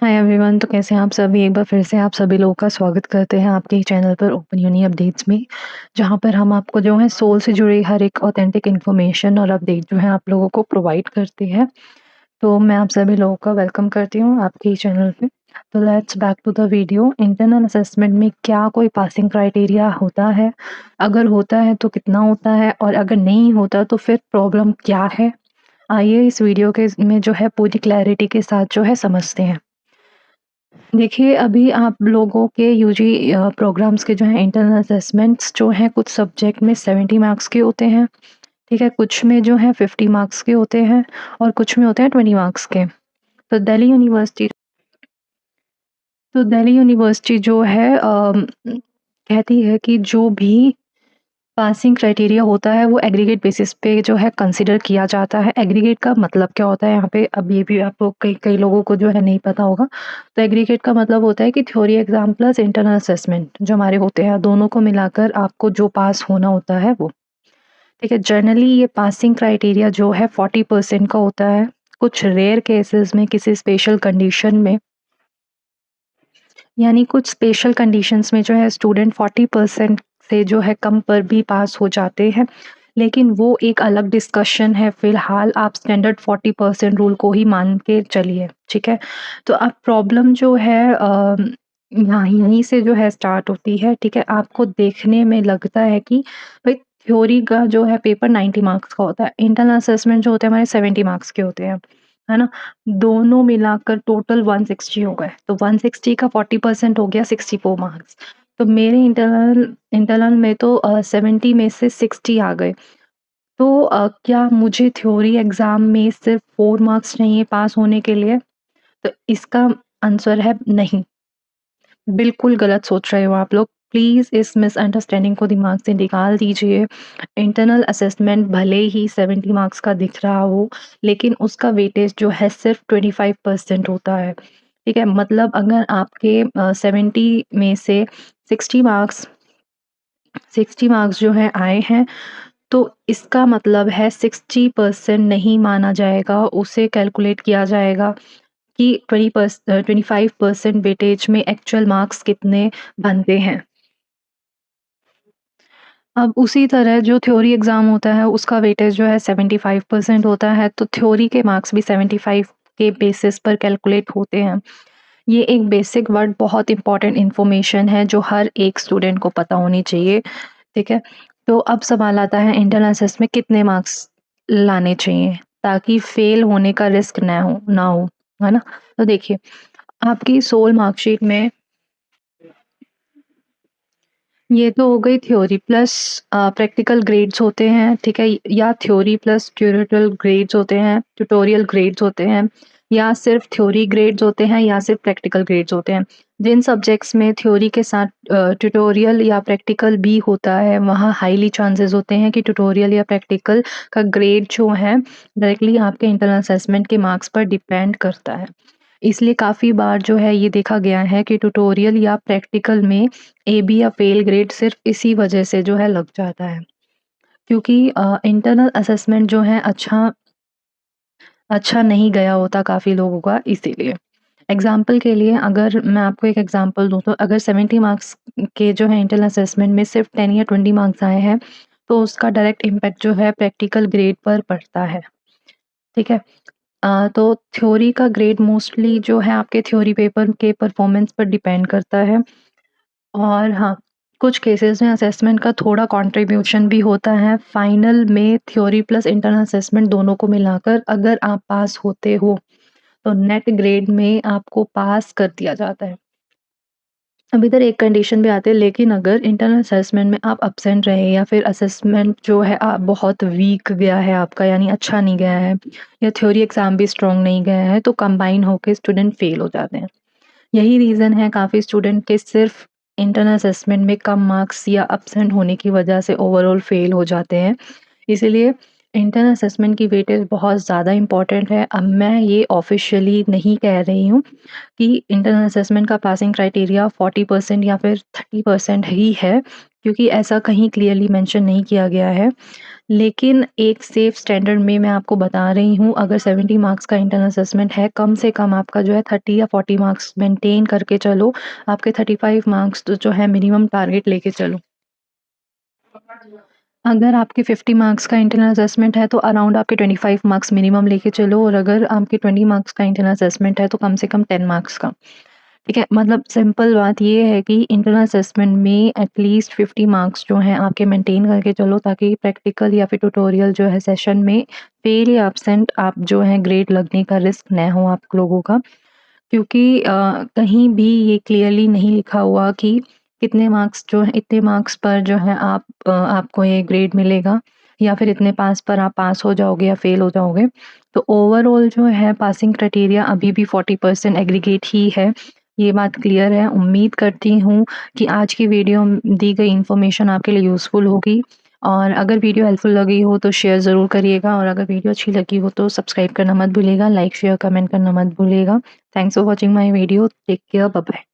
Hi everyone. तो कैसे हैं आप सभी? एक बार फिर से आप सभी लोगों का स्वागत करते हैं आपके ही चैनल पर ओपन यूनी अपडेट्स में, जहां पर हम आपको जो है सोल से जुड़ी हर एक ऑथेंटिक इन्फॉर्मेशन और अपडेट जो है आप लोगों को प्रोवाइड करते हैं। तो मैं आप सभी लोगों का वेलकम करती हूँ आपके ही चैनल पे। तो let's back to the video. Internal assessment में क्या कोई पासिंग क्राइटेरिया होता है? अगर होता है तो कितना होता है, और अगर नहीं होता तो फिर प्रॉब्लम क्या है? आइए इस वीडियो के में जो है पूरी क्लैरिटी के साथ जो है समझते हैं। देखिए, अभी आप लोगों के यूजी प्रोग्राम्स के जो हैं इंटरनल असेसमेंट्स जो हैं कुछ सब्जेक्ट में 70 मार्क्स के होते हैं, ठीक है? कुछ में जो है 50 मार्क्स के होते हैं और कुछ में होते हैं 20 मार्क्स के। तो दिल्ली यूनिवर्सिटी जो है कहती है कि जो भी पासिंग क्राइटेरिया होता है वो एग्रीगेट बेसिस पे जो है कंसीडर किया जाता है। एग्रीगेट का मतलब क्या होता है यहाँ पे, अब ये भी आपको कई कई लोगों को जो है नहीं पता होगा। तो एग्रीगेट का मतलब होता है कि theory exam plus internal assessment जो हमारे होते हैं, दोनों को मिलाकर आपको जो पास होना होता है वो, ठीक है? जनरली ये पासिंग क्राइटेरिया जो है 40% का होता है। कुछ रेयर केसेस में, किसी स्पेशल कंडीशन में, यानी कुछ स्पेशल कंडीशंस में जो है स्टूडेंट 40% से जो है कम पर भी पास हो जाते हैं, लेकिन वो एक अलग डिस्कशन है। फिलहाल आप स्टैंडर्ड 40% रूल को ही मान के चलिए, ठीक है? तो अब प्रॉब्लम जो है यहाँ यहीं से जो है स्टार्ट होती है, ठीक है? आपको देखने में लगता है कि भाई थ्योरी का जो है पेपर 90 मार्क्स का होता है, इंटरनल असेसमेंट जो होते हैं हमारे 70 मार्क्स के होते हैं, है ना? दोनों मिलाकर टोटल 160 हो गए, तो 160 का 40% हो गया 64 मार्क्स। तो मेरे इंटरनल इंटरनल में तो 70 में से 60 आ गए। तो क्या मुझे थ्योरी एग्ज़ाम में सिर्फ़ 4 मार्क्स चाहिए पास होने के लिए? तो इसका आंसर है नहीं। बिल्कुल गलत सोच रहे हो आप लोग। प्लीज़ इस मिसअंडरस्टैंडिंग को दिमाग से निकाल दीजिए। इंटरनल असेसमेंट भले ही 70 मार्क्स का दिख रहा हो, लेकिन उसका वेटेज जो है सिर्फ़ 25% होता है, ठीक है? मतलब अगर आपके 70 में से 60 मार्क्स 60 मार्क्स जो हैं आए हैं, तो इसका मतलब है 60% नहीं माना जाएगा, उसे कैलकुलेट किया जाएगा कि 25% वेटेज में एक्चुअल मार्क्स कितने बनते हैं। अब उसी तरह जो थ्योरी एग्ज़ाम होता है उसका वेटेज जो है 75% होता है, तो थ्योरी के मार्क्स भी 75 के बेसिस पर कैलकुलेट होते हैं। ये एक बेसिक वर्ड बहुत इम्पोर्टेंट इन्फॉर्मेशन है जो हर एक स्टूडेंट को पता होनी चाहिए, ठीक है? तो अब सवाल आता है इंटरनल असेस में कितने मार्क्स लाने चाहिए ताकि फेल होने का रिस्क ना हो, है ना? तो देखिए, आपकी सोल मार्कशीट में ये तो हो गई थ्योरी प्लस प्रैक्टिकल ग्रेड्स होते हैं, ठीक है? या थ्योरी प्लस ट्यूटोरियल ग्रेड्स होते हैं, या सिर्फ थ्योरी ग्रेड्स होते हैं, या सिर्फ प्रैक्टिकल ग्रेड्स होते हैं। जिन सब्जेक्ट्स में थ्योरी के साथ ट्यूटोरियल या प्रैक्टिकल भी होता है, वहाँ हाईली चांसेस होते हैं कि ट्यूटोरियल या प्रैक्टिकल का ग्रेड जो है डायरेक्टली आपके इंटरनल असेसमेंट के मार्क्स पर डिपेंड करता है। इसलिए काफ़ी बार जो है ये देखा गया है कि ट्यूटोरियल या प्रैक्टिकल में ए, बी या फेल ग्रेड सिर्फ़ इसी वजह से जो है लग जाता है। क्योंकि इंटरनल असेसमेंट जो है अच्छा अच्छा नहीं गया होता काफ़ी लोगों का, इसीलिए। एग्ज़ाम्पल के लिए अगर मैं आपको एक एग्ज़ाम्पल दूँ, तो अगर 70 मार्क्स के जो है इंटरनल असेसमेंट में सिर्फ़ 10 या 20 मार्क्स आए हैं, तो उसका डायरेक्ट इम्पैक्ट जो है प्रैक्टिकल ग्रेड पर पड़ता है, ठीक है? तो थ्योरी का ग्रेड मोस्टली जो है आपके थ्योरी पेपर के परफ़ॉर्मेंस पर डिपेंड करता है। और हाँ, कुछ केसेस में असेसमेंट का थोड़ा कंट्रीब्यूशन भी होता है। फाइनल में थ्योरी प्लस इंटरनल असेसमेंट दोनों को मिलाकर अगर आप पास होते हो, तो नेट ग्रेड में आपको पास कर दिया जाता है। अब इधर एक कंडीशन भी आती है, लेकिन अगर इंटरनल असेसमेंट में आप एब्सेंट रहे या फिर असेसमेंट जो है बहुत वीक गया है आपका, यानी अच्छा नहीं गया है, या थ्योरी एग्ज़ाम भी स्ट्रॉन्ग नहीं गया है, तो कंबाइन होके स्टूडेंट फेल हो जाते हैं। यही रीज़न है काफ़ी स्टूडेंट के सिर्फ इंटरनल असेसमेंट में कम मार्क्स या एब्सेंट होने की वजह से ओवरऑल फेल हो जाते हैं। इसीलिए इंटरनल असेसमेंट की वेटेज बहुत ज़्यादा इम्पोर्टेंट है। अब मैं ये ऑफ़िशियली नहीं कह रही हूँ कि इंटरनल असेसमेंट का पासिंग क्राइटेरिया 40% या फिर 30% ही है, क्योंकि ऐसा कहीं क्लियरली मेंशन नहीं किया गया है। लेकिन एक सेफ स्टैंडर्ड में मैं आपको बता रही हूँ, अगर 70 मार्क्स का इंटरनल असेसमेंट है, कम से कम आपका जो है 30 या 40 मार्क्स मेंटेन करके चलो। आपके 35 मार्क्स तो जो है मिनिमम टारगेट लेके चलो। अगर आपके 50 मार्क्स का इंटरनल असेसमेंट है तो अराउंड आपके 25 मार्क्स मिनिमम लेके चलो, और अगर आपके 20 मार्क्स का इंटरनल असेसमेंट है तो कम से कम 10 मार्क्स का। ठीक है? मतलब सिंपल बात ये है कि इंटरनल असेसमेंट में एटलीस्ट 50 मार्क्स जो हैं आपके मेंटेन करके चलो, ताकि प्रैक्टिकल या फिर ट्यूटोरियल जो है सेशन में फेल या एब्सेंट आप जो है ग्रेड लगने का रिस्क न हो आप लोगों का। क्योंकि कहीं भी ये क्लियरली नहीं लिखा हुआ कि कितने मार्क्स जो है, इतने मार्क्स पर जो है आपको ये ग्रेड मिलेगा, या फिर इतने पास पर आप पास हो जाओगे या फेल हो जाओगे। तो ओवरऑल जो है पासिंग क्राइटेरिया अभी भी 40% एग्रीगेट ही है। ये बात क्लियर है। उम्मीद करती हूँ कि आज की वीडियो में दी गई इन्फॉर्मेशन आपके लिए यूज़फुल होगी, और अगर वीडियो हेल्पफुल लगी हो तो शेयर ज़रूर करिएगा, और अगर वीडियो अच्छी लगी हो तो सब्सक्राइब करना मत भूलिएगा, लाइक, शेयर, कमेंट करना मत भूलिएगा। Thanks for watching my video. Take care. Bye bye.